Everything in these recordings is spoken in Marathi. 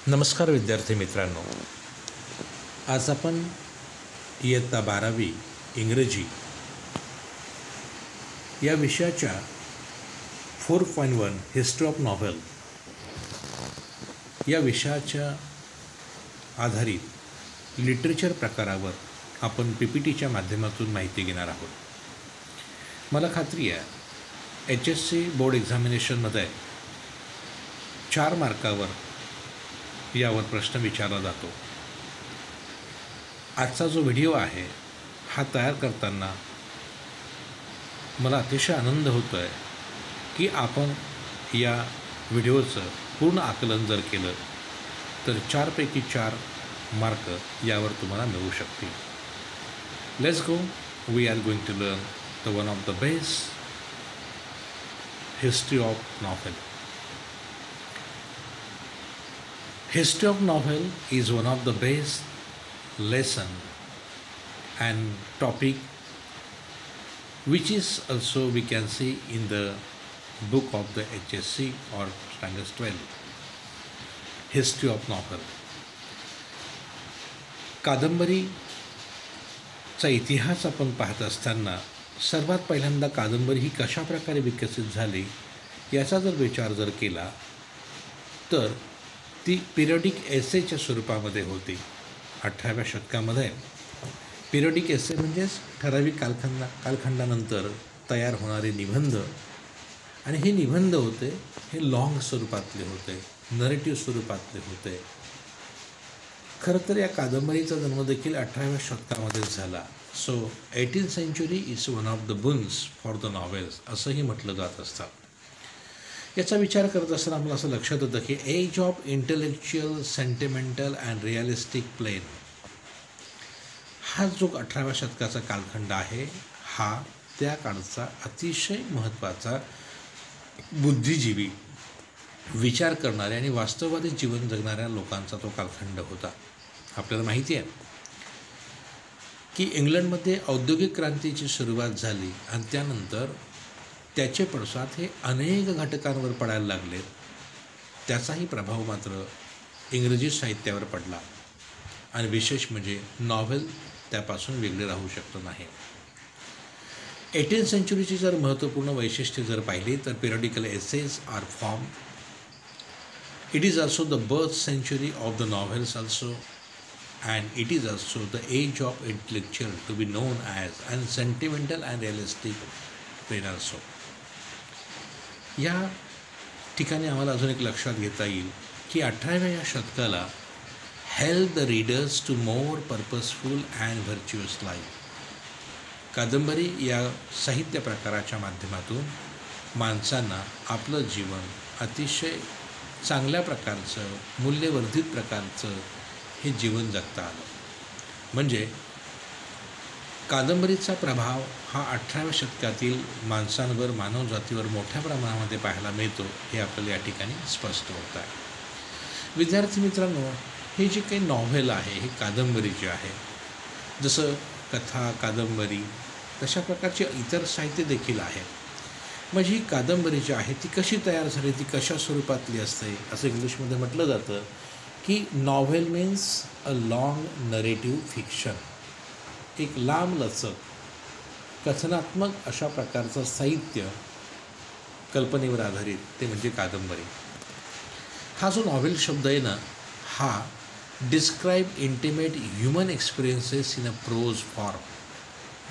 नमस्कार विद्यार्थी मित्रांनो, आज आपण इयत्ता 12वी इंग्रजी या विषयाच्या 4.1 हिस्ट्री ऑफ नॉव्हेल या विषयाच्या आधारित लिटरेचर प्रकारावर आपण PPTच्या माध्यमातून माहिती घेणार आहोत। मला खात्री आहे HSC बोर्ड एक्झामिनेशनमध्ये 4 मार्कावर यावर प्रश्न विचारला जातो। आजचा जो व्हिडिओ आहे हा तयार करताना मला अतिशय आनंद होतो आहे की आपण या व्हिडिओचं पूर्ण आकलन जर केलं तर 4 पैकी 4 मार्क यावर तुम्हाला मिळू शकतील। Let's go, we are going to learn the one of the best history of novel. History of novel is one of the best lesson and topic which is also we can see in the book of the HSC or standard 12 history of novel। कादंबरीचा इतिहास आपण पाहत असताना सर्वात पहिल्यांदा कादंबरी ही कशा प्रकारे विकसित झाली याचा जर विचार जर केला तर ती पिरियडिक एसेच्या स्वरूपामध्ये होती। 18व्या शतकामध्ये पिरियडिक एसे म्हणजेच ठराविक कालखंडानंतर तयार होणारे निबंध, आणि हे निबंध होते हे लॉंग स्वरूपातले होते, नरेटिव्ह स्वरूपातले होते। खरं तर या कादंबरीचा जन्म देखील 18व्या शतकामध्येच झाला। So 18th century is one of the boons for the novels असंही म्हटलं जात असतं। याचा विचार करत असताना आम्हाला असं लक्षात येतं की age of intellectual, sentimental and realistic plane हा जो 18व्या शतकाचा कालखंड आहे हा त्या काळचा अतिशय महत्त्वाचा बुद्धिजीवी, विचार करणारे आणि वास्तववादी जीवन जगणाऱ्या लोकांचा तो कालखंड होता। आपल्याला माहिती आहे की इंग्लंडमध्ये औद्योगिक क्रांतीची सुरुवात झाली आणि त्यानंतर त्याचे पडसाद हे अनेक घटकांवर पडायला लागले। त्याचाही प्रभाव मात्र इंग्रजी साहित्यावर पडला आणि विशेष म्हणजे नॉव्हेल त्यापासून वेगळे राहू शकत नाही। 18th centuryची जर महत्त्वपूर्ण वैशिष्ट्ये जर पाहिली तर periodical essays are form, it is also the birth century of the novels also, and it is also the age of intellectual to be known as and sentimental and realistic plain also. या ठिकाणी आम्हाला अजून एक लक्षात घेता येईल की 18व्या शतकाला help the readers to more purposeful and virtuous life. कादंबरी या साहित्य प्रकाराच्या माध्यमातून माणसांना आपलं जीवन अतिशय चांगल्या प्रकारचं, मूल्यवर्धित प्रकारचं हे जीवन जगता आलं। म्हणजे कादंबरीचा प्रभाव हा 18व्या शतकातील माणसांवर, मानवजातीवर मोठ्या प्रमाणामध्ये पाहायला मिळतो हे आपल्याला या ठिकाणी स्पष्ट होत आहे। विद्यार्थी मित्रांनो, हे जे काही नॉव्हेल आहे हे कादंबरी जे आहे, जसं कथा, कादंबरी तशा प्रकारचे इतर साहित्य देखील आहे। म्हणजे ही कादंबरी जी आहे ती कशी तयार झाली, ती कशा स्वरूपातली असते असं इंग्लिशमध्ये म्हटलं जातं की novel means a long narrative fiction, एक लांबलचक कथनात्मक अशा प्रकारचं साहित्य कल्पनेवर आधारित ते म्हणजे कादंबरी। हा जो नॉव्हेल शब्द आहे ना हा describe intimate human experiences in a prose form,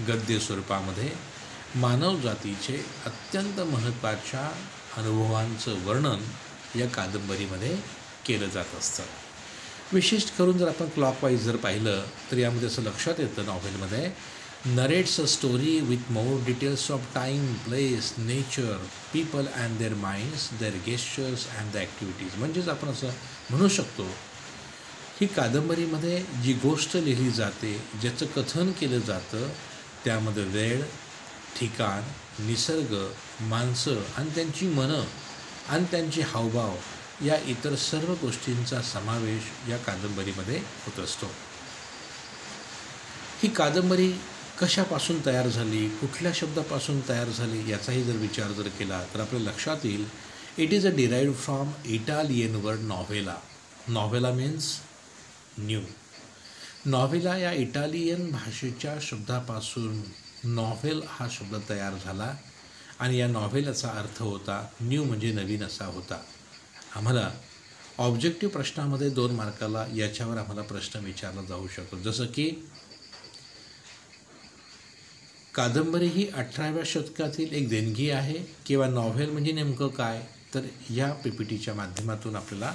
गद्य स्वरूपामध्ये मानव जातीचे अत्यंत महत्त्वाच्या अनुभवांचं वर्णन या कादंबरीमध्ये केलं जात असतं। विशेष करून जर आपण क्लॉकवाईज जर पाहिलं तर यामध्ये असं लक्षात येतं नॉव्हेलमध्ये narrates a story with more details of time, place, nature, people and their minds, their gestures and the activities. म्हणजेच आपण असं म्हणू शकतो ही कादंबरीमध्ये जी गोष्ट लिहिली जाते, ज्याचं कथन केलं जातं त्यामध्ये वेळ, ठिकाण, निसर्ग, माणसं आणि त्यांची मनं आणि त्यांचे हावभाव या इतर सर्व गोष्टींचा समावेश या कादंबरीमध्ये होत असतो। ही कादंबरी कशापासून तयार झाली, कुठल्या शब्दापासून तयार झाली याचाही जर विचार केला तर आपल्या लक्षात येईल it is a derived from Italian word novella, novella means new. Novella या इटालियन भाषेच्या शब्दापासून नॉव्हेल हा शब्द तयार झाला आणि या नॉव्हेलचा अर्थ होता न्यू म्हणजे नवीन असा होता. आम्हाला ऑब्जेक्टिव्ह प्रश्नामध्ये 2 मार्काला याच्यावर आम्हाला प्रश्न विचारला जाऊ शकतो, जसं की कादंबरी ही 18व्या शतकातील एक देणगी आहे किंवा नॉव्हेल म्हणजे नेमकं काय. तर या PPTच्या माध्यमातून आपल्याला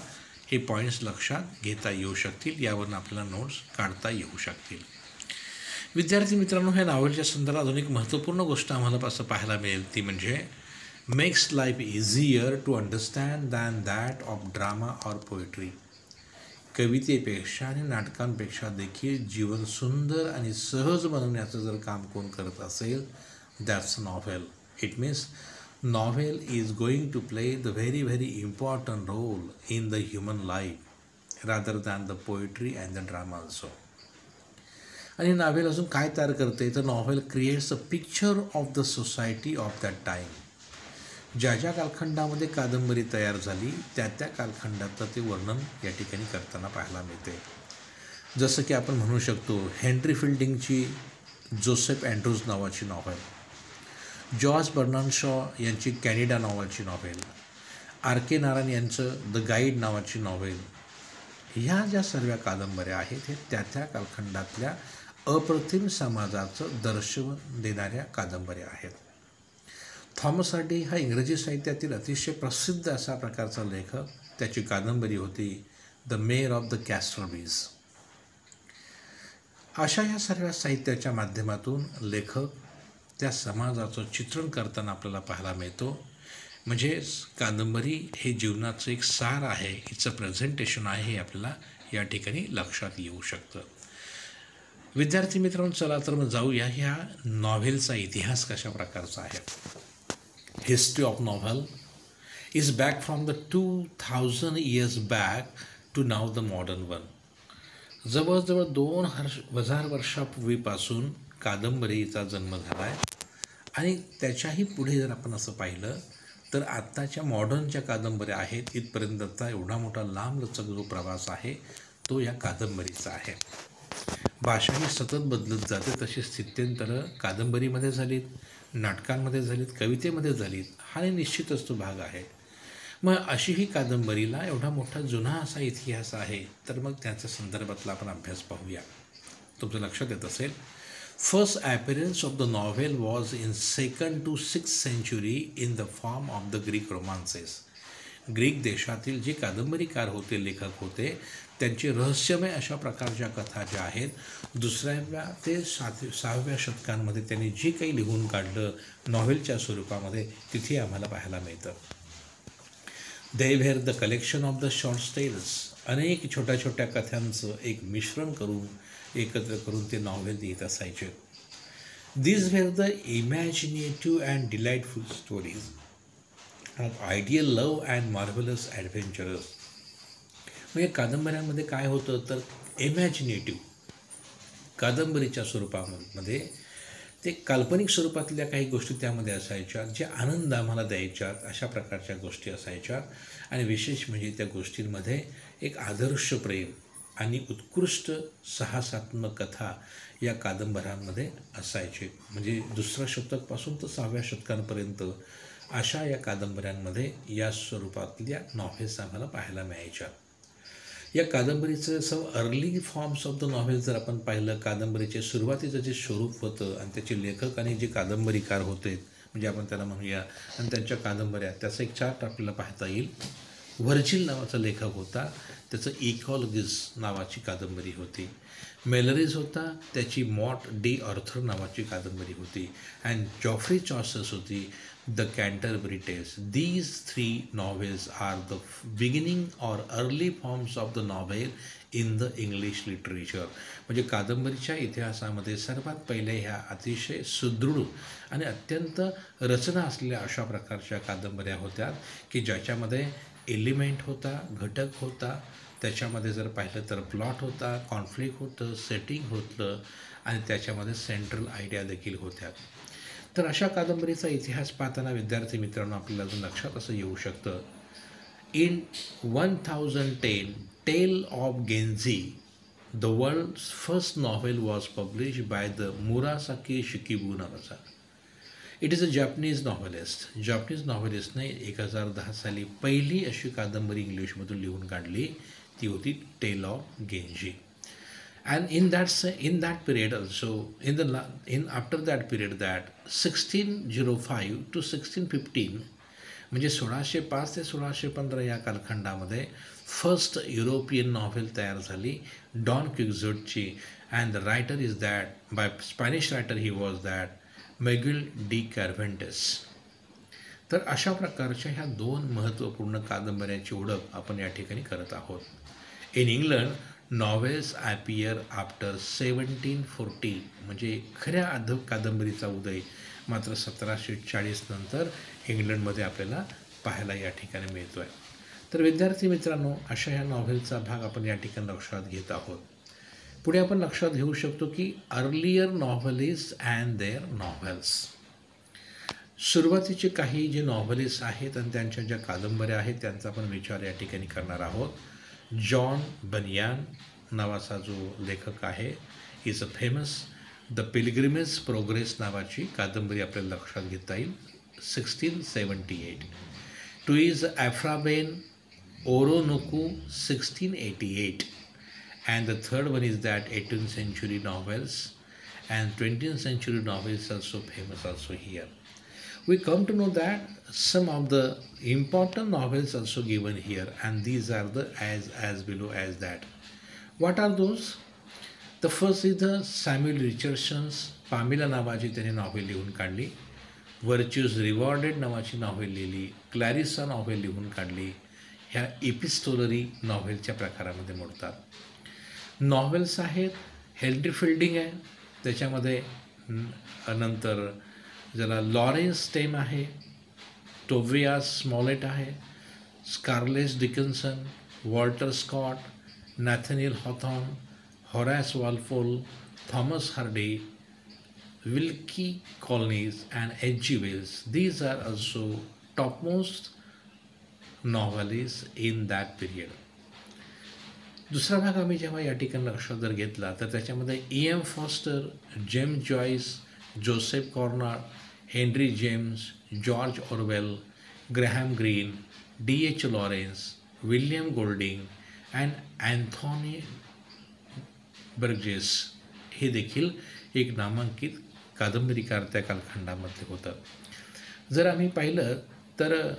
हे पॉईंट्स लक्षात घेता येऊ शकतील, यावरून आपल्याला नोट्स काढता येऊ शकतील. विद्यार्थी मित्रांनो, ह्या नॉव्हेलच्या संदर्भात अजून एक महत्त्वपूर्ण गोष्ट आम्हाला असं पाहायला मिळेल, ती म्हणजे makes life easier to understand than that of drama or poetry. कवितेपेक्षा आणि नाटकांपेक्षा देखील जीवन सुंदर आणि सहज बनवण्याचं जर काम कोण करत असेल, that's novel. It means novel is going to play the very important role in the human life rather than the poetry and the drama also. आणि नॉव्हेल अजून काय तयार करते तर novel creates a picture of the society of that time. ज्या ज्या कालखंडामध्ये कादंबरी तयार झाली त्या त्या कालखंडाचं ते वर्णन या ठिकाणी करताना पाहायला मिळते. जसं की आपण म्हणू शकतो हेनरी फिल्डिंगची जोसेफ अँड्रूज नावाची नॉव्हेल, जॉर्ज बर्नार्ड शॉ यांची कॅनिडा नावाची नॉव्हेल, R.K. नारायण यांचं द गाईड नावाची नॉव्हेल, ह्या ज्या सर्व कादंबऱ्या आहेत हे त्या त्या कालखंडातल्या अप्रतिम समाजाचं दर्शवून देणाऱ्या कादंबऱ्या आहेत. थॉमस हार्डी हा इंग्रजी साहित्यातील अतिशय प्रसिद्ध असा प्रकारचा लेखक. त्याची कादंबरी होती द मेयर ऑफ द कॅस्टरबीज. अशा या सर्व साहित्याच्या माध्यमातून लेखक त्या समाजाचं चित्रण करताना आपल्याला पाहायला मिळतो. म्हणजेच कादंबरी हे जीवनाचं एक सार आहे, हिचं प्रेझेंटेशन आहे, हे आपल्याला या ठिकाणी लक्षात येऊ शकतं. विद्यार्थी मित्रांनो, चला तर मग जाऊया ह्या नॉव्हेलचा इतिहास कशा प्रकारचा आहे. History of novel is back from the 2000 years back to now the modern one. जवळजवळ 2000 वर्षापूर्वीपासून कादंबरीचा जन्म झाला आहे आणि त्याच्याही पुढे जर आपण असं पाहिलं तर आत्ताच्या मॉडर्न ज्या कादंबऱ्या आहेत इथपर्यंतचा एवढा मोठा लांबलचक जो प्रवास आहे तो या कादंबरीचा आहे. भाषा ही सतत बदलत जाते, तशी स्थित्यंतरं कादंबरीमध्ये झालीत, नाटकांमध्ये झालीत, कवितेमध्ये झालीत, हा निश्चितच तो भाग आहे. मग अशी ही कादंबरीला एवढा मोठा जुना असा इतिहास आहे, तर मग त्याच्या संदर्भातला आपण अभ्यास पाहूया. तुमचं लक्षात येत असेल, first appearance of the novel was in 2nd to 6th century in the form of the Greek romances. Greek देशातील जे कादंबरीकार होते, लेखक होते, त्यांचे रहस्यमय अशा प्रकारच्या कथा ज्या आहेत 2व्या ते 6व्या शतकांमध्ये त्यांनी जे काही लिहून काढलं नॉव्हेलच्या स्वरूपामध्ये, तिथे आम्हाला पाहायला मिळतं. They were the collection of the short tales. अनेक छोट्या छोट्या कथांचं एक मिश्रण करून एकत्र करून ते नॉव्हेल लिहित असायचे. These were the imaginative and delightful stories of ideal love and marvellous adventurous. म्हणजे कादंबऱ्यांमध्ये काय होतं तर इमॅजिनेटिव्ह कादंबरीच्या स्वरूपामध्ये ते काल्पनिक स्वरूपातल्या काही गोष्टी त्यामध्ये असायच्या, ज्या आनंद आम्हाला द्यायच्यात, अशा प्रकारच्या गोष्टी असायच्या. आणि विशेष म्हणजे त्या गोष्टींमध्ये एक आदर्श प्रेम आणि उत्कृष्ट साहसात्मक कथा या कादंबऱ्यांमध्ये असायचे. म्हणजे 2ऱ्या शतकापासून तर 6व्या शतकांपर्यंत अशा या कादंबऱ्यांमध्ये या स्वरूपातल्या नॉव्हेल्स आम्हाला पाहायला मिळायच्या. या कादंबरीचं early forms of the novel जर आपण पाहिलं, कादंबरीचे सुरुवातीचं जे स्वरूप होतं आणि त्याचे लेखक आणि जे कादंबरीकार होते, म्हणजे आपण त्याला म्हणूया, आणि त्यांच्या कादंबऱ्या, त्याचा एक चार्ट आपल्याला पाहता येईल. व्हर्जिल नावाचा लेखक होता, त्याचं इकॉलॉजीज नावाची कादंबरी होती. मेलरीज होता, त्याची मॉट डी ऑर्थर नावाची कादंबरी होती. अँड जॉफ्री चॉसर्स होती, the Canterbury Tales. These 3 novels are the beginning or early forms of the novel in the English literature. म्हणजे कादंबरीच्या इतिहासामध्ये सर्वात पहिले ह्या अतिशय सुदृढ आणि अत्यंत रचना असलेल्या अशा प्रकारच्या कादंबऱ्या होत्या की ज्याच्यामध्ये एलिमेंट होता, घटक होता, त्याच्यामध्ये जर पाहिलं तर प्लॉट होता, कॉन्फ्लिक्ट होतं, सेटिंग होतं आणि त्याच्यामध्ये सेंट्रल आयडिया देखील होत्या. तर अशा कादंबरीचा इतिहास पाहताना विद्यार्थी मित्रांनो आपल्याला अजून लक्षात असं येऊ शकतं, in 1010 tale of Genji, the world's first novel was publish by the Murasaki Shikibu नावाचा. It is a Japanese novelist. Japanese नॉव्हेलिस्टने 2010 साली पहिली अशी कादंबरी इंग्लिशमधून लिहून काढली, ती होती tale of Genji. And in that period also, after that period, that 1605 to 1615, म्हणजे 1605 ते 1615 या कालखंडामध्ये फर्स्ट युरोपियन नॉव्हेल तयार झाली डॉन क्विक्झोटची. And the writer is that by Spanish writer he was that Miguel de Cervantes. तर अशा प्रकारच्या ह्या दोन महत्त्वपूर्ण कादंबऱ्यांची ओळख आपण या ठिकाणी करत आहोत. In England novels appear after 1740, म्हणजे खऱ्या कादंबरीचा उदय मात्र 1740 नंतर इंग्लंडमध्ये आपल्याला पाहायला या ठिकाणी मिळतो आहे. तर विद्यार्थी मित्रांनो, अशा ह्या नॉव्हेलचा भाग आपण या ठिकाणी लक्षात घेत आहोत. पुढे आपण लक्षात घेऊ शकतो की अर्लियर नॉव्हेलिस्ट अँड देअर नॉव्हेल्स. सुरुवातीचे काही जे नॉव्हेलिस्ट आहेत आणि त्यांच्या ज्या कादंबऱ्या आहेत त्यांचा आपण विचार या ठिकाणी करणार आहोत. जॉन बनियान नावाचा जो लेखक आहे, is a famous. The pilgrimage progress नावाची कादंबरी आपल्याला लक्षात घेता येईल, 1678. Two is Aphra Behn Oroonoko, 1688. And the third one is that 18th century novels and 20th century novels also famous also here. We come to know that some of the important novels also given here, and these are the as below as that. What are those? The first is the Samuel Richardson's Pamela नावाची त्याने नॉव्हेल लिहून काढली. व्हर्च्यूज रिवॉर्डेड नावाची नॉव्हेल लिहिली. क्लॅरिसा नॉव्हेल लिहून काढली. ह्या एपिस्टोलरी नॉव्हेलच्या प्रकारामध्ये मोडतात. नॉव्हेल्स आहेत, हेनरी फिल्डिंग आहे, त्याच्यामध्ये नंतर ज्याला लॉरेन्स टेम आहे, टोबियास स्मॉलेट आहे, Charles Dickens, Walter Scott, Nathaniel Hawthorne, Horace Walpole, Thomas Hardy, Wilkie Collins and H.G. Wells. These are also topmost novelists in that period. दुसरा भाग आम्ही जेव्हा या ठिकाणी लक्षात जर घेतला तर त्याच्यामध्ये E.M. Forster, James Joyce, Joseph Conrad, Henry James, George Orwell, Graham Greene, D.H. Lawrence, William Golding and Anthony Burgess हे देखील एक नामांकित कादंबरीकार त्या कालखंडामध्ये होतं. जर आम्ही पाहिलं तर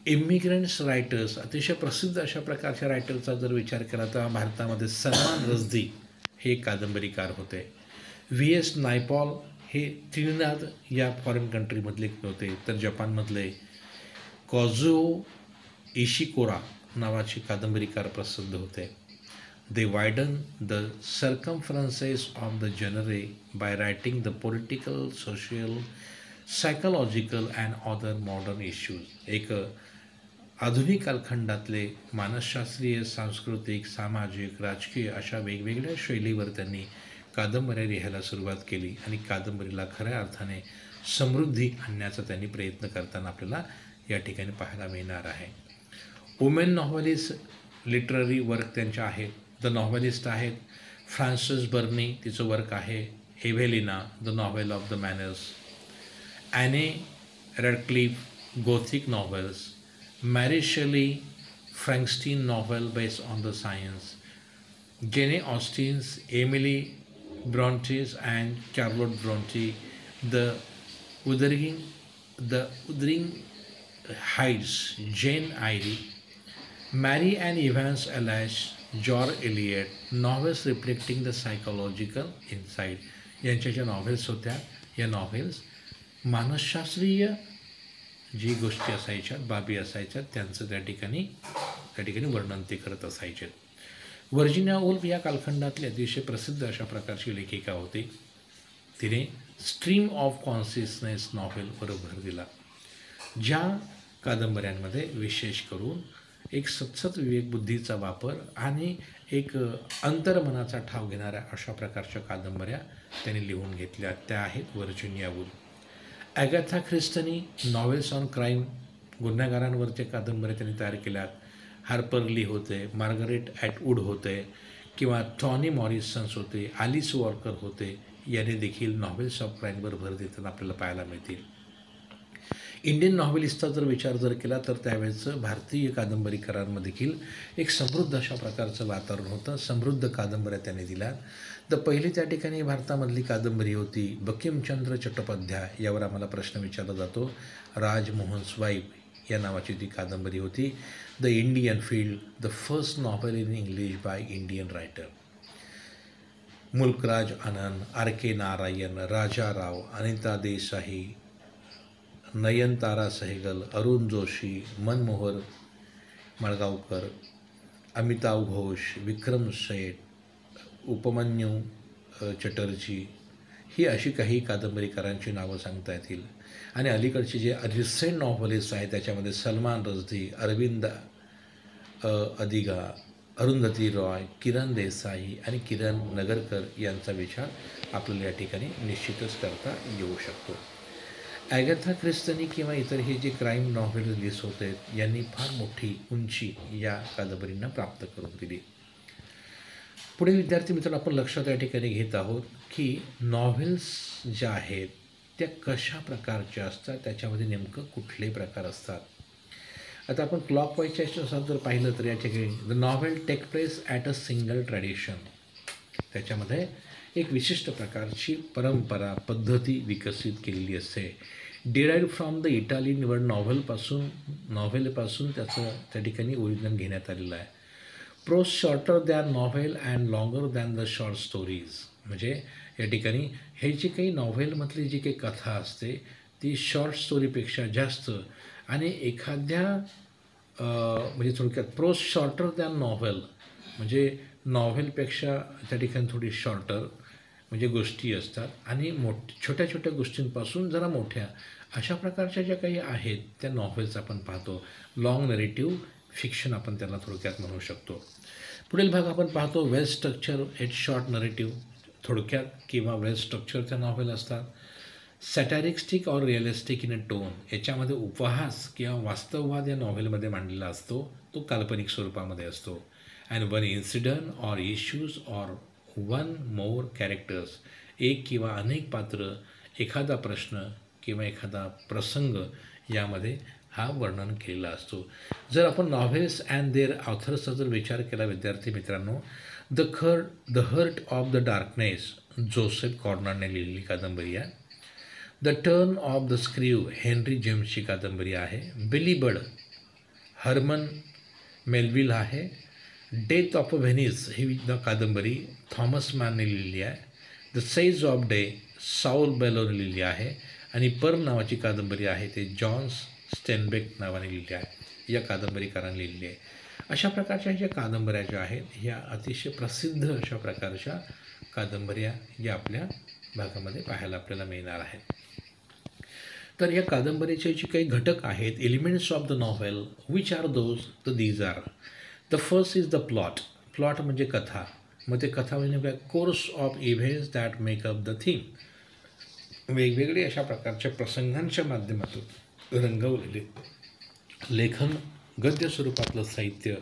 इमिग्रंट्स रायटर्स, अतिशय प्रसिद्ध अशा प्रकारच्या रायटरचा जर विचार केला तर भारतामध्ये सलमान रश्दी हे एक कादंबरीकार होते. V.S. नायपॉल हे त्रिनिदाद या फॉरेन कंट्रीमधले होते. तर जपानमधले काझुओ इशिकोरा नावाचे कादंबरीकार प्रसिद्ध होते. They widen the circumferences of the genre by writing the political, social, psychological and other modern issues. एक आधुनिक कालखंडातले मानसशास्त्रीय, सांस्कृतिक, सामाजिक, राजकीय अशा वेगवेगळ्या शैलीवर त्यांनी कादंबऱ्या लिहायला सुरुवात केली आणि कादंबरीला खऱ्या अर्थाने समृद्धी आणण्याचा त्यांनी प्रयत्न करताना आपल्याला या ठिकाणी पाहायला मिळणार आहे. वुमेन नॉव्हेलिस्ट लिटररी वर्क त्यांच्या आहेत. द नॉव्हेलिस्ट आहेत फ्रान्सिस बर्नी, तिचं वर्क आहे. Evelina, the novel of the manners. Anne Radcliffe, gothic novels. Mary Shelley, Frankenstein novel based on the science. Jane Austen's, Emily Brontës and Charlotte Brontë, the Wuthering Heights, Jane Eyre. Mary and Evans एलॅश, George Eliot, novels reflecting the psychological inside. यांच्या ज्या नॉव्हेल्स होत्या या नॉव्हेल्स मानसशास्त्रीय जी गोष्टी असायच्या, बाबी असायच्या त्यांचं त्या ठिकाणी वर्णन ते करत असायचे. व्हर्जिनिया वुल्फ या कालखंडातली अतिशय प्रसिद्ध अशा प्रकारची लेखिका होती. तिने स्ट्रीम ऑफ कॉन्शियसनेस नॉव्हेलवर भर दिला, ज्या कादंबऱ्यांमध्ये विशेष करून एक सतत विवेकबुद्धीचा वापर आणि एक अंतर्मनाचा ठाव घेणाऱ्या अशा प्रकारच्या कादंबऱ्या त्यांनी लिहून घेतल्या. त्या आहेत व्हर्जिनिया वुल्फ. ॲगाथा ख्रिस्तीनी नॉव्हेल्स ऑन क्राईम, गुन्हेगारांवरच्या कादंबऱ्या त्यांनी तयार केल्यात. हार्पर ली होते, मार्गरेट ॲटवूड होते किंवा टॉनी मॉरिसन्स होते, आलिस वॉकर होते, याने देखील नॉव्हेल्स ऑफ क्राईमवर भर देताना आपल्याला पाहायला मिळतील. इंडियन नॉव्हेलिस्टचा विचार केला तर त्यावेळेचं भारतीय कादंबरीकारांमध्ये देखील एक समृद्ध अशा प्रकारचं वातावरण होतं. समृद्ध कादंबऱ्या त्याने दिल्या. तर पहिली त्या ठिकाणी भारतामधली कादंबरी होती बंकिमचंद्र चट्टोपाध्याय, यावर आम्हाला प्रश्न विचारला जातो. राजमोहन स्वाईप या नावाची ती कादंबरी होती. The Indian field, the first novel in English by Indian writer. Mulk Raj Anand, R के नारायण, राजा राव, अनिता देसाई, नयनतारा सहगल, अरुण जोशी, मनमोहर मळगावकर, अमिताभ घोष, विक्रम सेठ, उपमन्यू चटर्जी, ही अशी काही कादंबरीकारांची नावं सांगता येतील. आणि अलीकडचे जे रिसेंट नॉव्हलिस्ट आहेत त्याच्यामध्ये सलमान रश्दी, अरविंद अदिगा, अरुंधती रॉय, किरण देसाई आणि किरण नगरकर यांचा विचार आपल्याला या ठिकाणी निश्चितच करता येऊ शकतो. ॲगाथा ख्रिस्तीनी किंवा इतर हे जे क्राईम नॉव्हेल रिलीज होत आहेत यांनी फार मोठी उंची या कादंबरींना प्राप्त करून दिली. पुढे विद्यार्थी मित्रांनो, आपण लक्षात या ठिकाणी घेत आहोत की नॉव्हेल्स ज्या आहेत त्या कशा प्रकारच्या असतात, त्याच्यामध्ये नेमकं कुठले प्रकार असतात. आता आपण क्लॉकवाईजच्या ह्याच्यानुसार जर पाहिलं तर या ठिकाणी the novel take place at a single tradition, त्याच्यामध्ये एक विशिष्ट प्रकारची परंपरा पद्धती विकसित केलेली असते. Derived from the Italian word, नॉव्हेलपासून त्याचं त्या ठिकाणी ओरिजिनल घेण्यात आलेलं आहे. Prose shorter than novel and longer than the short stories, म्हणजे या ठिकाणी हे जी काही नॉव्हेलमधली जी काही कथा असते ती शॉर्ट स्टोरीपेक्षा जास्त आणि एखाद्या म्हणजे थोडक्यात प्रोज शॉर्टर दॅन नॉव्हेल म्हणजे नॉव्हेलपेक्षा त्या ठिकाणी थोडी शॉर्टर म्हणजे गोष्टी असतात आणि छोट्या छोट्या गोष्टींपासून जरा मोठ्या अशा प्रकारच्या ज्या काही आहेत त्या नॉव्हेल्स आपण पाहतो. लाँग नरेटिव्ह फिक्शन आपण त्याला थोडक्यात म्हणू शकतो. पुढील भाग आपण पाहतो well structure at short narrative, थोडक्यात किंवा वेल स्ट्रक्चरच्या नॉव्हेल असतात. Satiristic or realistic in a tone, याच्यामध्ये उपहास किंवा वास्तववाद या नॉव्हेलमध्ये मांडलेला असतो, तो काल्पनिक स्वरूपामध्ये असतो. And one incident or issues or one more characters, एक किंवा अनेक पात्र, एखादा प्रश्न किंवा एखादा प्रसंग यामध्ये हा वर्णन केलेला असतो. जर आपण नॉव्हेल्स अँड देअर ऑथर्सचा जर विचार केला विद्यार्थी मित्रांनो, the heart of the darkness Joseph कॉर्नरने लिहिलेली कादंबरी आहे. The turn of the screw Henry जेम्सची कादंबरी आहे. बिली बर्ड हर्मन मेलविल आहे. डेथ ऑफ व्हेनिस ही कादंबरी थॉमस मॅनने लिहिलेली आहे. द सेज ऑफ डे साऊल बेलोने लिहिली आहे. आणि पर नावाची कादंबरी आहे ते जॉन स्टेनबेक नावाने लिहिली आहे, या कादंबरीकारांनी लिहिलेली आहे. अशा प्रकारच्या ज्या कादंबऱ्या ज्या आहेत ह्या अतिशय प्रसिद्ध अशा प्रकारच्या कादंबऱ्या या आपल्या भागामध्ये पाहायला आपल्याला मिळणार आहेत. तर या कादंबरीचे जे काही घटक आहेत, elements of the novel, which are those, तर these are. The first is the plot. Plot म्हणजे कथा. मग ते कथा म्हणजे course of events that make up the theme. वेगवेगळे अशा प्रकारच्या प्रसंगांच्या माध्यमातून रंगवलेले लेखन, गद्य स्वरूपातलं साहित्य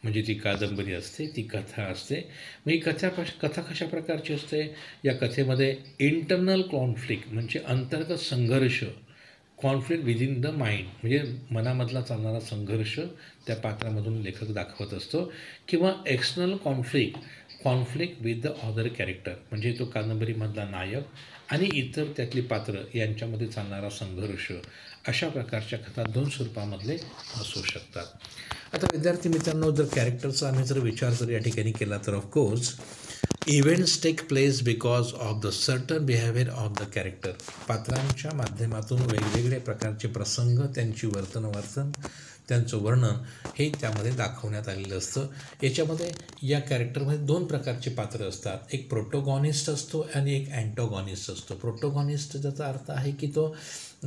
म्हणजे ती कादंबरी असते, ती कथा असते. मग ही कथा कशा प्रकारची असते, या कथेमध्ये इंटरनल कॉन्फ्लिक्ट म्हणजे अंतर्गत संघर्ष, कॉन्फ्लिक्ट विदिन द माइंड म्हणजे मनामधला चालणारा संघर्ष त्या पात्रामधून लेखक दाखवत असतो, किंवा external conflict with the other character म्हणजे तो कादंबरीमधला नायक आणि इतर त्यातली पात्र यांच्यामध्ये चालणारा संघर्ष. अशा प्रकारच्या कथा दोन स्वरूपामधले असू शकतात. आता विद्यार्थी मित्रांनो, जर कॅरेक्टरचा आम्ही जर विचार या ठिकाणी केला तर of course events take place because of the certain behaviour of the character. पात्रांच्या माध्यमातून वेगवेगळ्या प्रकारचे प्रसंग, त्यांची वर्तन, त्यांचं वर्णन हे त्यामध्ये दाखवण्यात आलेलं असतं. याच्यामध्ये या कॅरेक्टरमध्ये दोन प्रकारचे पात्र असतात. एक प्रोटोगॉनिस्ट असतो आणि एक अँटोगॉनिस्ट असतो. प्रोटोगॉनिस्ट ज्याचा अर्थ आहे की तो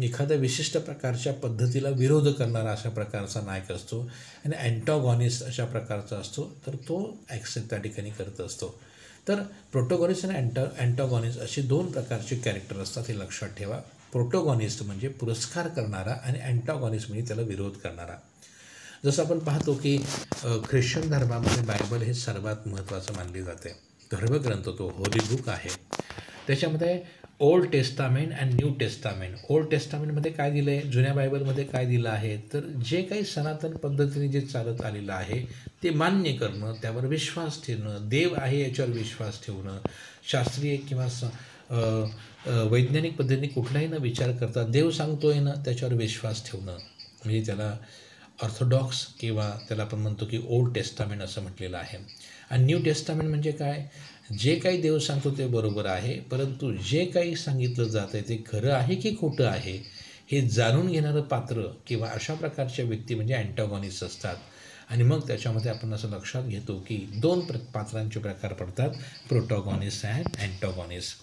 एखाद्या विशिष्ट प्रकारच्या पद्धतीला विरोध करणारा अशा प्रकारचा नायक असतो, आणि अँटोगॉनिस्ट अशा प्रकारचा असतो तर तो ॲक्सेप्ट त्या ठिकाणी करत असतो. तर प्रोटोगॉनिस्ट आणि अँटोगॉनिस्ट असे दोन प्रकारचे कॅरेक्टर असतात, हे लक्षात ठेवा. प्रोटोगॉनिस्ट म्हणजे पुरस्कार करणारा आणि अँटोगॉनिस्ट म्हणजे त्याला विरोध करणारा. जसं आपण पाहतो की ख्रिश्चन धर्मामध्ये बायबल हे सर्वात महत्त्वाचं मानले जाते. धर्मग्रंथ तो होली बुक आहे. त्याच्यामध्ये Old Testament and New Testament. Old टेस्टामेंटमध्ये काय दिलं आहे, जुन्या बायबलमध्ये काय दिलं आहे, तर जे काही सनातन पद्धतीने जे चालत आलेलं आहे ते मान्य करणं, त्यावर विश्वास ठेवणं, देव आहे याच्यावर विश्वास ठेवणं, शास्त्रीय किंवा वैज्ञानिक पद्धतीने कुठलाही न विचार करता देव सांगतोय ना त्याच्यावर विश्वास ठेवणं, म्हणजे त्याला ऑर्थोडॉक्स किंवा त्याला आपण म्हणतो की ओल्ड टेस्टामेंट असं म्हटलेलं आहे. आणि न्यू टेस्टामेंट म्हणजे काय, जे काही देव सांगतो ते बरोबर आहे, परंतु जे काही सांगितलं जात आहे ते खरं आहे की खोटं आहे हे जाणून घेणारं पात्र किंवा अशा प्रकारच्या व्यक्ती म्हणजे अँटॉगॉनिस्ट असतात. आणि मग त्याच्यामध्ये आपण असं लक्षात घेतो की दोन पात्रांचे प्रकार पडतात, प्रोटॉगॉनिस्ट अँड अँटॉगॉनिस्ट.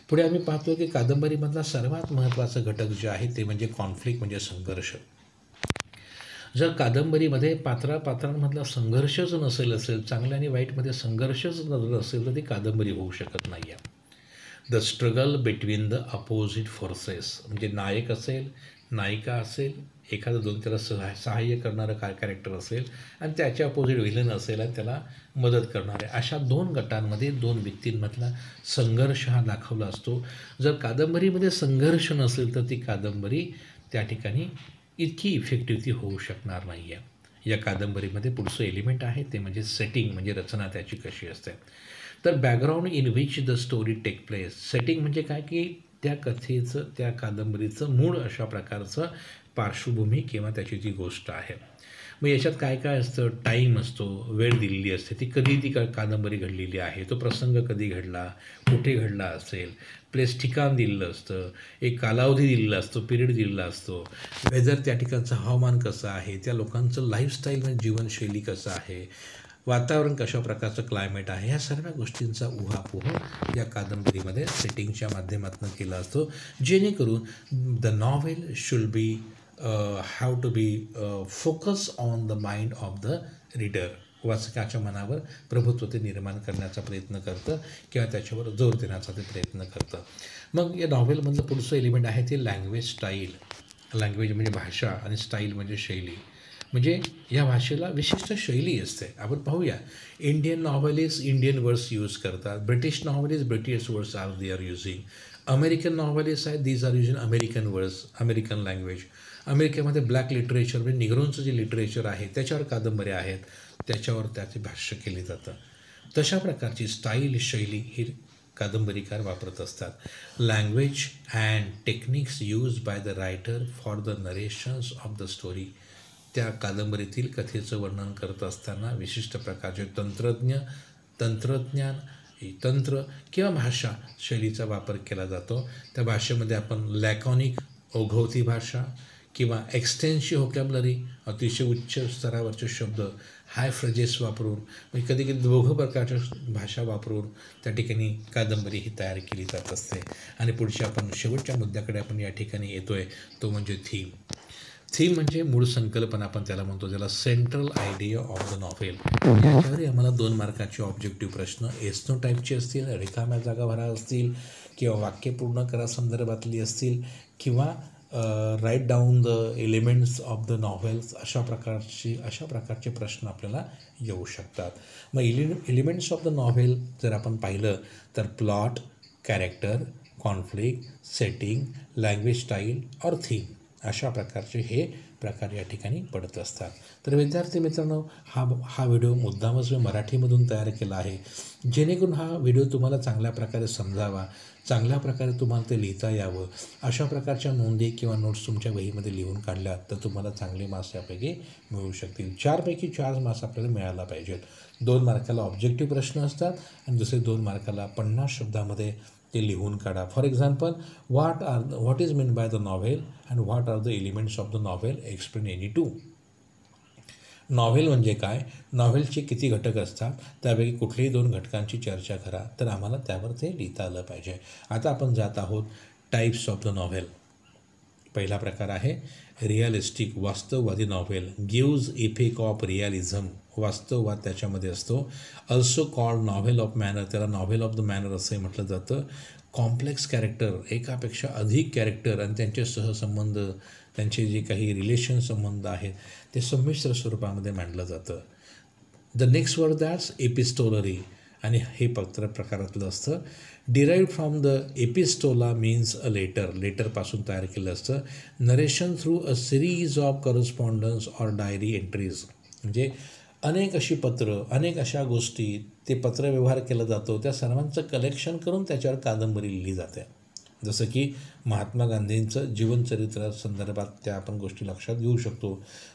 पुढे आम्ही पाहतो की कादंबरीमधला सर्वात महत्त्वाचा घटक जे आहे ते म्हणजे कॉन्फ्लिक्ट, म्हणजे संघर्ष. जर कादंबरीमध्ये पात्रांमधला संघर्षच नसेल, चांगल्या आणि वाईटमध्ये संघर्षच नसेल तर ती कादंबरी होऊ शकत नाही आहे. The struggle between the opposite forces, म्हणजे नायक असेल, नायिका असेल, एखादं दोन त्याला सहाय्य करणारं कॅरेक्टर असेल आणि त्याच्या अपोजिट व्हिलन असेल आणि त्याला मदत करणारे, अशा दोन गटांमध्ये दोन व्यक्तींमधला संघर्ष हा दाखवला असतो. जर कादंबरीमध्ये संघर्ष नसेल तर ती कादंबरी त्या ठिकाणी इतकी इफेक्टिव्ह ती होऊ शकणार नाही आहे. या कादंबरीमध्ये पुढचं एलिमेंट आहे ते म्हणजे सेटिंग, म्हणजे रचना त्याची कशी असते. तर background in which the story take place. Setting म्हणजे काय की त्या कथेचं, त्या कादंबरीचं मूळ अशा प्रकारचं पार्श्वभूमी किंवा त्याची जी गोष्ट आहे. मग याच्यात काय काय असतं, टाईम असतो, वेळ दिलेली असते, ती कधी ती कादंबरी घडलेली आहे, तो प्रसंग कधी घडला, कुठे घडला असेल, प्लेस ठिकाण दिलेलं असतं, एक कालावधी दिलेला असतो, पिरियड दिलेला असतो, वेदर त्या ठिकाणचं हवामान कसं आहे, त्या लोकांचं लाईफस्टाईल म्हणजे जीवनशैली कसं आहे, वातावरण कशा प्रकारचं क्लायमेट आहे, ह्या सर्व गोष्टींचा उहापोह या कादंबरीमध्ये सेटिंगच्या माध्यमातून केला असतो, जेणेकरून the novel should be have to be focus on the mind of the reader. वाचकाच्या मनावर प्रभुत्व ते निर्माण करण्याचा प्रयत्न करतं किंवा त्याच्यावर जोर देण्याचा ते प्रयत्न करतं. मग या नॉव्हेलमधलं पुढचं एलिमेंट आहे ते लँग्वेज स्टाईल. लँग्वेज म्हणजे भाषा आणि स्टाईल म्हणजे शैली. म्हणजे या भाषेला विशिष्ट शैली असते. आपण पाहूया, Indian novelist Indian words use करतात, British novelist British words are they are using, American novelist आहेत these are using American words, American language. अमेरिकेमध्ये ब्लॅक लिटरेचर म्हणजे निग्रोंचं जे लिटरेचर आहे त्याच्यावर कादंबऱ्या आहेत, त्याच्यावर त्याचे भाष्य केले जातं. तशा प्रकारची स्टाईल, शैली ही कादंबरीकार वापरत असतात. Language and techniques use by the writer for the narrations of the story. त्या कादंबरीतील कथेचं वर्णन करत असताना विशिष्ट प्रकारचे तंत्र किंवा भाषा शैलीचा वापर केला जातो. त्या भाषेमध्ये आपण लॅकॉनिक, ओघवती भाषा किंवा एक्सटेन्सिव्ह व्होकॅब्युलरी, अतिशय उच्च स्तरावरचे शब्द, हाय फ्रेजेस वापरून, म्हणजे कधी कधी दोघं प्रकारच्या भाषा वापरून त्या ठिकाणी कादंबरी ही तयार केली जात असते. आणि पुढच्या आपण शेवटच्या मुद्द्याकडे आपण या ठिकाणी येतो आहे, तो म्हणजे थीम. थीम म्हणजे मूळ संकल्पना आपण त्याला म्हणतो, ज्याला central idea of the novel. याच्यावरही आम्हाला 2 मार्काचे ऑब्जेक्टिव्ह प्रश्न एस्नो टाईपचे असतील, रिकाम्या जागा भरा असतील, किंवा वाक्य पूर्ण करा संदर्भातली असतील, किंवा write down the elements of the novels, अशा प्रकारचे प्रश्न आपल्याला येऊ शकतात. मग एलिमेंट्स ऑफ द नॉव्हेल जर आपण पाहिलं तर plot, character, conflict, setting, language style और थीम, अशा प्रकारचे हे प्रकार या ठिकाणी पडत असतात. तर विद्यार्थी मित्रांनो, हा व्हिडिओ मुद्दामच मी मराठीमधून तयार केला आहे, जेणेकरून हा व्हिडिओ तुम्हाला चांगल्या प्रकारे समजावा, चांगल्या प्रकारे तुम्हाला ते लिहिता यावं. अशा प्रकारच्या नोंदी किंवा नोट्स तुमच्या वहीमध्ये लिहून काढल्या तर तुम्हाला चांगले मार्क्स यापैकी मिळू शकतील. 4 पैकी 4 मार्क्स आपल्याला मिळायला पाहिजेत. 2 मार्काला ऑब्जेक्टिव्ह प्रश्न असतात आणि दुसरे 2 मार्काला 50 शब्दामध्ये ते लिहून काढा. For example, what is mean by the novel and what are the elements of the novel, explain any 2. नॉव्हेल म्हणजे काय, नॉव्हेलचे किती घटक असतात, त्यापैकी कुठल्याही 2 घटकांची चर्चा करा. तर आम्हाला त्यावर ते लिहिता आलं पाहिजे. आता आपण जात आहोत टाईप्स ऑफ द नॉव्हेल. पहिला प्रकार आहे रिअलिस्टिक, वास्तववादी novel. Gives effect of realism, वास्तववाद त्याच्यामध्ये असतो. Also called novel of manner, त्याला नॉव्हेल ऑफ द मॅनर असंही म्हटलं जातं. कॉम्प्लेक्स कॅरेक्टर, एकापेक्षा अधिक कॅरेक्टर आणि त्यांचे सहसंबंध त्यांचे जे काही रिलेशन संबंध आहेत ते संमिश्र स्वरूपामध्ये मांडलं जातं. The next word that's epistolary, आणि हे पत्र प्रकारातलं असतं. Derived from the epistola means a letter, लेटरपासून तयार केलं असतं. Narration through a series of correspondence or diary entries, म्हणजे अनेक अशी पत्र, अनेक अशा गोष्टी, ते पत्रव्यवहार केला जातो, त्या सर्वांचं कलेक्शन करून त्याच्यावर कादंबरी लिहिली जाते. जसं की महात्मा गांधींचं जीवनचरित्र संदर्भात त्या आपण गोष्टी लक्षात घेऊ शकतो.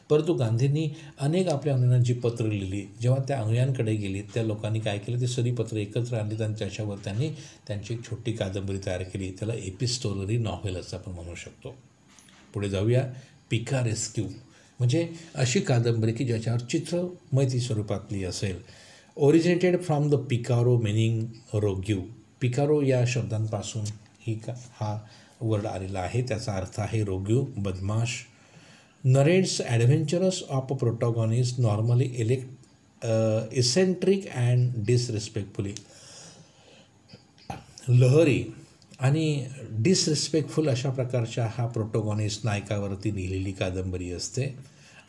परंतु गांधींनी अनेक आपल्या अनुयायांची पत्र लिहिली. जेव्हा त्या अनुयायांकडे गेली, त्या लोकांनी काय केलं, ते सगळी पत्र एकत्र आणलीत आणि त्याच्यावर त्यांनी त्यांची एक छोटी कादंबरी तयार केली. त्याला एपिस्टोलरी नॉव्हेल असं आपण म्हणू शकतो. पुढे जाऊया. पिकारेस्क्यू म्हणजे अशी कादंबरी की ज्याच्यावर चित्रमयती स्वरूपातली असेल. ओरिजिनेटेड फ्रॉम द पिकारो मिनिंग रोग्यू, पिकारो या शब्दांपासून हा वर्ड आलेला आहे. त्याचा अर्थ आहे रोग्यू, बदमाश. Narrates adventures of a protagonist normally eccentric and disrespectfully, लहरी आणि डिसरिस्पेक्टफुल अशा प्रकारच्या हा प्रोटोगॉनिस्ट नायकावरती लिहिलेली कादंबरी असते.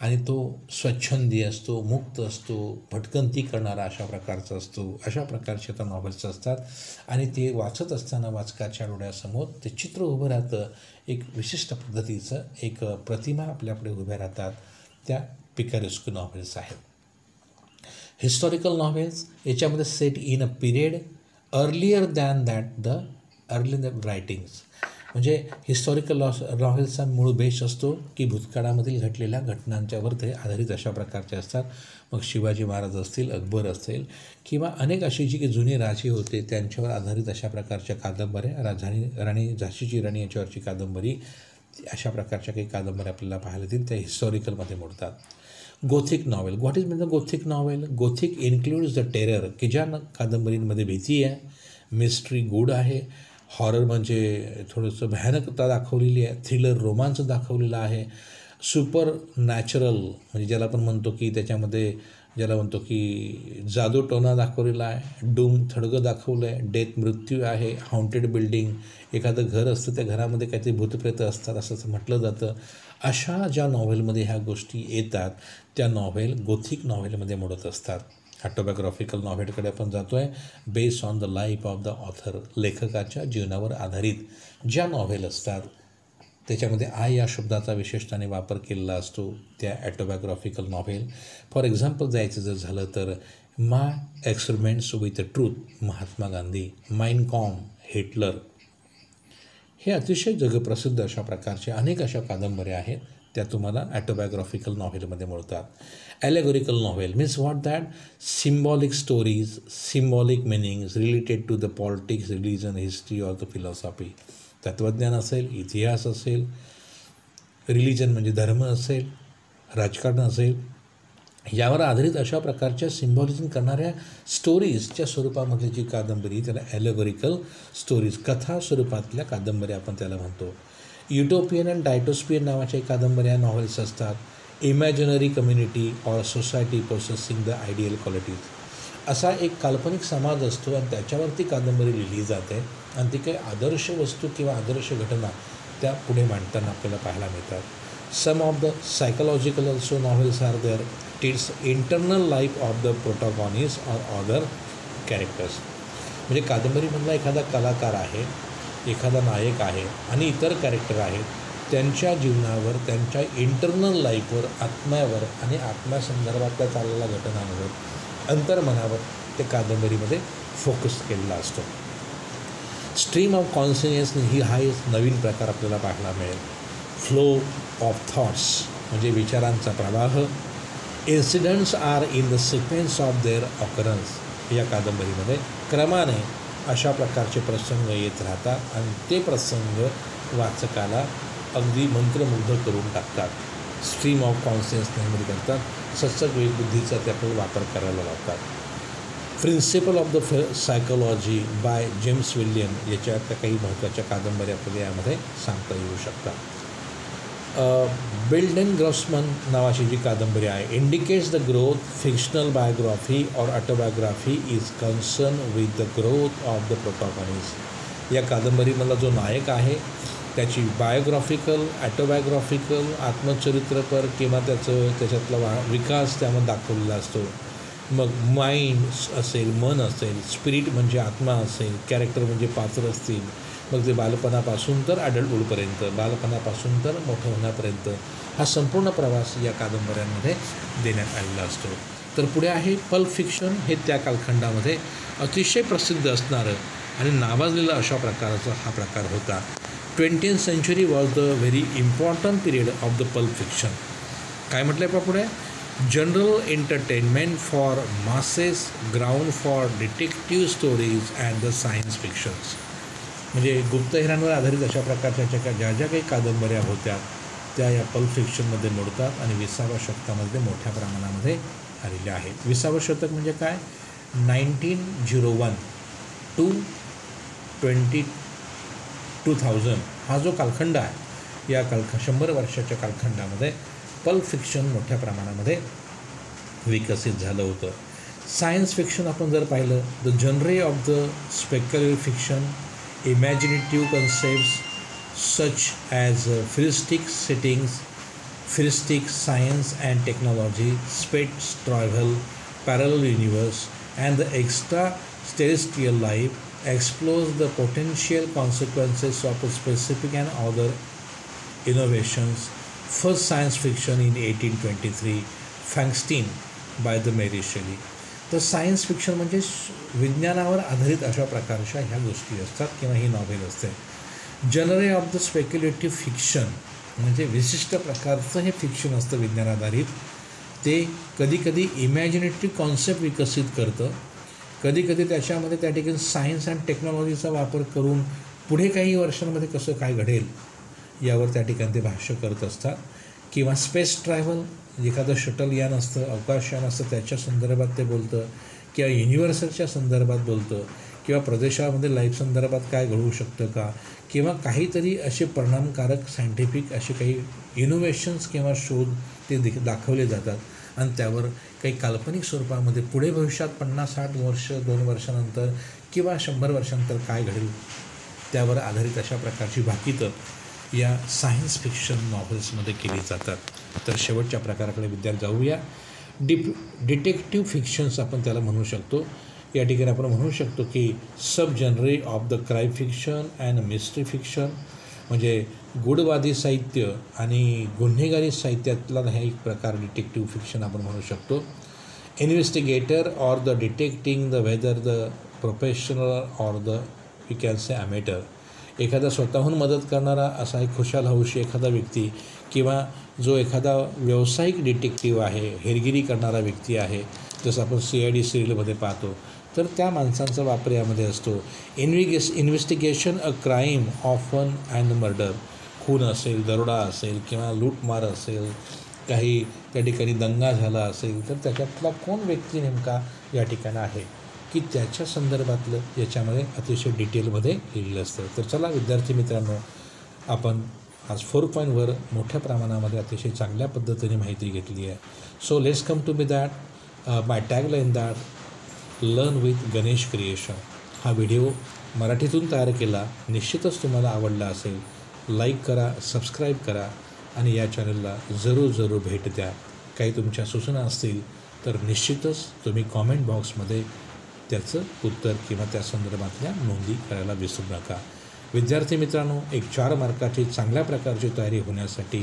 आणि तो स्वच्छंदी असतो, मुक्त असतो, भटकंती करणारा अशा प्रकारचा असतो. अशा प्रकारचे आता नॉव्हेल्स असतात आणि ते वाचत असताना वाचकाच्या डोळ्यासमोर ते चित्र उभं राहतं. एक विशिष्ट पद्धतीचं एक प्रतिमा आपल्यापुढे उभ्या राहतात. त्या पिकारेस्क्यू नॉव्हेल्स आहेत. हिस्टॉरिकल नॉव्हेल्स याच्यामध्ये set in a period earlier than that the earlier writings, म्हणजे हिस्टॉरिकल नॉव्हेल्सचा मूळ बेस असतो की भूतकाळामधील घडलेल्या घटनांच्यावर ते आधारित अशा प्रकारचे असतात. मग शिवाजी महाराज असतील, अकबर असतील किंवा अनेक अशी जी काही जुने राजे होते त्यांच्यावर आधारित अशा प्रकारच्या कादंबऱ्या, राणी झाशीची राणी याच्यावरची कादंबरी, अशा प्रकारच्या काही कादंबऱ्या आपल्याला पाहायला येतील, त्या हिस्टॉरिकलमध्ये मोडतात. Gothic novel, what is mean the Gothic novel? Gothic includes the terror, की ज्या कादंबरींमध्ये भीती आहे, मिस्ट्री गूढ आहे, हॉरर म्हणजे थोडंसं भयानकता दाखवलेली आहे, थ्रिलर रोमांच दाखवलेला आहे, सुपर नॅचरल म्हणजे ज्याला आपण म्हणतो की त्याच्यामध्ये ज्याला म्हणतो की जादूटोणा दाखवलेला आहे, डूम थडगं दाखवलं आहे, डेथ मृत्यू आहे, हॉन्टेड बिल्डिंग, एखादं घर असतं त्या घरामध्ये काहीतरी भूतप्रेत असतात असं म्हटलं जातं. अशा ज्या नॉव्हेलमध्ये ह्या गोष्टी येतात त्या नॉव्हेल गोथिक नॉव्हेलमध्ये मोडत असतात. ऑटोबायोग्राफिकल नॉव्हेलकडे आपण जातो आहे. Based on the life of the author, लेखकाच्या जीवनावर आधारित ज्या नॉव्हेल असतात त्याच्यामध्ये आय या शब्दाचा विशेषतेने वापर केलेला असतो त्या ऑटोबायोग्राफिकल नॉव्हेल. फॉर एक्झाम्पल द्यायचं जर झालं तर my experiments with truth, Mahatma Gandhi, Mein Kampf, Hitler, हे अतिशय जगप्रसिद्ध अशा प्रकारचे अनेक अशा कादंबऱ्या आहेत त्या तुम्हाला ऑटोबायोग्राफिकल नॉव्हेलमध्ये मिळतात. Allegorical novel means what that? Symbolic stories, symbolic meanings related to the politics, religion, history or the philosophy. तत्त्वज्ञान असेल, इतिहास असेल, रिलिजन म्हणजे धर्म असेल, राजकारण असेल, यावर आधारित अशा प्रकारच्या सिम्बॉलिझम करणाऱ्या स्टोरीजच्या स्वरूपामध्ये जी कादंबरी त्याला ॲलेगोरिकल स्टोरीज, कथा स्वरूपातल्या कादंबऱ्या आपण त्याला म्हणतो. युटोपियन अँड डायटोस्पियन नावाच्या कादंबऱ्या नॉव्हेल्स असतात. Imaginary community or society processing the ideal qualities, असा एक काल्पनिक समाज असतो आणि त्याच्यावरती कादंबरी लिहिली जाते आणि ती काही आदर्श वस्तू किंवा आदर्श घटना त्या पुढे मांडताना आपल्याला पाहायला मिळतात. Some of the psychological also novels are there. It's internal life of the protagonist or other characters, म्हणजे कादंबरीमधला एखादा कलाकार आहे, एखादा नायक आहे आणि इतर कॅरेक्टर आहेत, त्यांच्या जीवनावर, त्यांच्या इंटरनल लाईफवर, आत्म्यावर आणि आत्म्यासंदर्भातल्या चाललेल्या घटनांवर, अंतर्मनावर त्या कादंबरीमध्ये फोकस केलेला असतो. स्ट्रीम ऑफ कॉन्शियस ही हा एक नवीन प्रकार आपल्याला पाहायला मिळेल. फ्लो ऑफ थॉट्स म्हणजे विचारांचा प्रवाह. Incidence are in the sequence of their occurrence, या कादंबरीमध्ये क्रमाने अशा प्रकारचे प्रसंग येत राहतात आणि ते प्रसंग वाचकाला अगदी मंत्रमुग्ध करून टाकतात. स्ट्रीम ऑफ कॉन्शियसनेसमध्ये करतात, सत्सग बुद्धीचा ते आपल्याला वापर करायला लावतात. Principle of the psychology by James William याच्या त्या काही महत्त्वाच्या कादंबऱ्या आपल्याला यामध्ये सांगता येऊ शकतात. बिल्डन ग्रॉसमन नावाची जी कादंबरी आहे, indicates the growth. Fictional biography or autobiography is concern with the growth of the protagonist. या कादंबरीमधला जो नायक आहे त्याची बायोग्राफिकल, ॲटोबायोग्राफिकल, आत्मचरित्रपर किंवा त्याच्यातला विकास त्यामध्ये दाखवलेला असतो. मग माइंड असेल, मन असेल, स्पिरिट म्हणजे आत्मा असेल, कॅरेक्टर म्हणजे पात्र असतील. मग ते बालपणापासून तर ॲडल्टहूडपर्यंत, बालपणापासून तर मोठं होण्यापर्यंत हा संपूर्ण प्रवास या कादंबऱ्यांमध्ये देण्यात आलेला असतो. तर पुढे आहे पल्प फिक्शन. हे त्या कालखंडामध्ये अतिशय प्रसिद्ध असणारं आणि नावाजलेलं अशा प्रकारचा हा प्रकार होता. 20th century was the very important period of the pulp fiction. काय म्हटलं आहे पुढे? General entertainment for masses, ground for detective stories and the science fictions. म्हणजे गुप्तहेरांवर आधारित अशा प्रकारच्या ज्या ज्या काही कादंबऱ्या होत्या त्या या पल्प फिक्शनमध्ये मोडतात आणि 20व्या शतकामध्ये मोठ्या प्रमाणामध्ये आलेल्या आहेत. 20वं शतक म्हणजे काय? 1901 to 2000 हा जो कालखंड आहे, या 100 वर्षाच्या कालखंडामध्ये पल्प फिक्शन मोठ्या प्रमाणामध्ये विकसित झालं होतं. सायन्स फिक्शन आपण जर पाहिलं, the genre of the speculative fiction, imaginative concepts such as futuristic settings, futuristic science and technology, space travel, parallel universe, and the extraterrestrial life, explores the potential consequences of a specific and other innovations. First science fiction in 1823, Frankenstein by the Mary Shelley. तर सायन्स फिक्शन म्हणजे विज्ञानावर आधारित अशा प्रकारच्या ह्या गोष्टी असतात किंवा ही नॉव्हेल असते. Genre of the speculative fiction म्हणजे विशिष्ट प्रकारचं हे फिक्शन असतं विज्ञानाधारित. ते कधीकधी इमॅजिनेटिव्ह कॉन्सेप्ट विकसित करतं, कधीकधी त्याच्यामध्ये त्या ठिकाणी सायन्स अँड टेक्नॉलॉजीचा वापर करून पुढे काही वर्षांमध्ये कसं काय घडेल यावर त्या ठिकाणी ते भाष्य करत असतात. किंवा स्पेस ट्रॅव्हल, एखादं शटल यान असतं, अवकाशयान असतं, त्याच्या संदर्भात ते बोलतं, किंवा युनिव्हर्सच्या संदर्भात बोलतं, किंवा प्रदेशामध्ये लाईफ संदर्भात काय घडवू शकतं का, किंवा काहीतरी असे परिणामकारक सायंटिफिक असे काही इनोव्हेशन्स किंवा शोध ते दाखवले जातात आणि त्यावर काही काल्पनिक स्वरूपामध्ये पुढे भविष्यात 50-60 वर्ष, 2 वर्षानंतर किंवा 100 वर्षानंतर काय घडेल त्यावर आधारित अशा प्रकारची भाकितं या सायन्स फिक्शन नॉव्हेल्समध्ये केली जातात. तर शेवटच्या प्रकाराकडे विद्यार्थी जाऊया. डिटेक्टिव्ह फिक्शन्स आपण त्याला म्हणू शकतो. या ठिकाणी आपण म्हणू शकतो की sub genre of the crime fiction and mystery fiction, म्हणजे गूढवादी साहित्य आणि गुन्हेगारी साहित्यातला हा एक प्रकार डिटेक्टिव्ह फिक्शन आपण म्हणू शकतो. Investigator or the detecting the whether the professional or the you can say amateur. एखादा स्वतःहून मदत करणारा असा एक खुशाल हौशी एखादा व्यक्ती किंवा जो एखादा व्यावसायिक डिटेक्टिव्ह आहे, हेरगिरी करणारा व्यक्ती आहे, जसं आपण CID सिरियलमध्ये पाहतो, तर त्या माणसांचा वापर यामध्ये असतो. Investigation a crime often and murder, खून असेल, दरोडा असेल किंवा लूटमार असेल, काही त्या ठिकाणी दंगा झाला असेल, तर त्याच्यातला कोण व्यक्ती नेमका या ठिकाणी आहे की त्याच्या संदर्भातलं याच्यामध्ये अतिशय डिटेलमध्ये लिहिलेलं असतं. तर चला विद्यार्थी मित्रांनो, आपण आज 4 पॉईंटवर मोठ्या प्रमाणामध्ये अतिशय चांगल्या पद्धतीने माहिती घेतली आहे. So let's come to be that my tagline that learn with Ganesh creation. हा व्हिडिओ मराठीतून तयार केला, निश्चितच तुम्हाला आवडला असेल. लाईक करा, सबस्क्राईब करा आणि या चॅनलला जरूर भेट द्या. काही तुमच्या सूचना असतील तर निश्चितच तुम्ही कॉमेंट बॉक्समध्ये त्याचं उत्तर किंवा त्या संदर्भातल्या नोंदी करायला विसरू नका. विद्यार्थी मित्रांनो, एक 4 मार्काची चांगल्या प्रकारची तयारी होण्यासाठी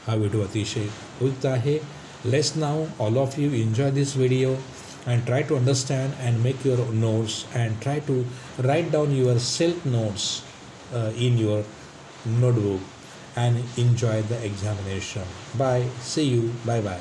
हा व्हिडिओ अतिशय उपयुक्त आहे. Let's now all of you enjoy this video and try to understand and make your notes and try to write down your self notes in your notebook and enjoy the examination. Bye. See you. Bye.